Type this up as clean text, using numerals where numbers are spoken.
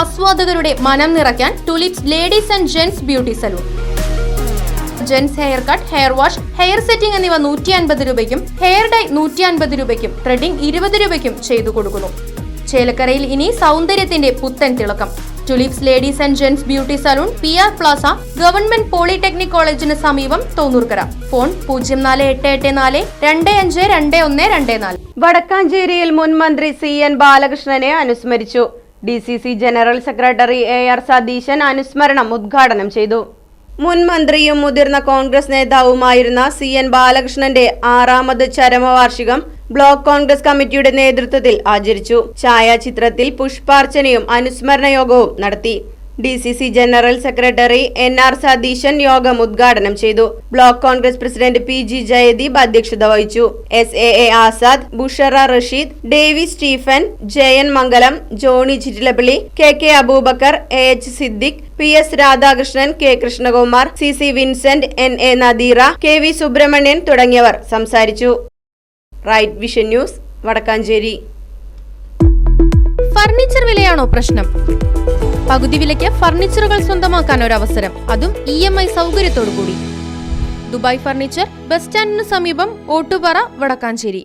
ആസ്വാദകരുടെ മനം നിറയ്ക്കാൻ tulips ladies and gents beauty salon. Gents hair cut, hair wash, hair setting എന്നിവ 150 രൂപയ്ക്കും, hair dye 150 രൂപയ്ക്കും, ത്രെഡിംഗ് 20 രൂപയ്ക്കും ചെയ്തു കൊടുക്കുന്നു. ചേലക്കരയിൽ ഇനി സൗന്ദര്യത്തിന്റെ പുത്തൻ തിളക്കം. Tulips ladies and gents beauty salon, PR Plaza, government polytechnic കോളേജിന് സമീപം, തോന്നൂർക്കര. ഫോൺ 04884252124. വടക്കാഞ്ചേരിയിൽ മുൻ മന്ത്രി CN ബാലകൃഷ്ണനെ അനുസ്മരിച്ചു. DCC general secretary AR Satheesan അനുസ്മരണം ഉദ്ഘാടനം ചെയ്തു. മുൻ മന്ത്രിയും മുതിർന്ന കോൺഗ്രസ് നേതാവുമായിരുന്ന CN ബാലകൃഷ്ണന്റെ 6ാമത് ചരമവാർഷികം ബ്ലോക്ക് കോൺഗ്രസ് കമ്മിറ്റിയുടെ നേതൃത്വത്തിൽ ആചരിച്ചു. ഛായാചിത്രത്തിൽ പുഷ്പാർച്ചനയും അനുസ്മരണ യോഗവും നടത്തി. DCC general secretary NR Satheesan യോഗം ഉദ്ഘാടനം ചെയ്തു. Block Congress president PG Jayadeep അധ്യക്ഷത വഹിച്ചു. SAA Azad, Bushara Rasheed, Davy Stephen, Jayan Mangalam, Johny Chittilappally, KK Aboobacker, AH Siddique, PS Radhakrishnan, K Krishnakumar, CC Vincent, NA Nadeera, KV Subrahmanian തുടങ്ങിയവർ സംസാരിച്ചു. റൈറ്റ് വിഷൻ ന്യൂസ്, വടക്കാഞ്ചേരി. ഫർണിച്ചർ വിലയാണോ പ്രശ്നം? പകുതി വിലയ്ക്ക് ഫർണിച്ചറുകൾ സ്വന്തമാക്കാൻ ഒരു അവസരം, അതും EMI സൗകര്യത്തോടു കൂടി. ദുബായ് ഫർണിച്ചർ, ബസ് സ്റ്റാൻഡിന് സമീപം, ഓട്ടുപാറ, വടക്കാഞ്ചേരി.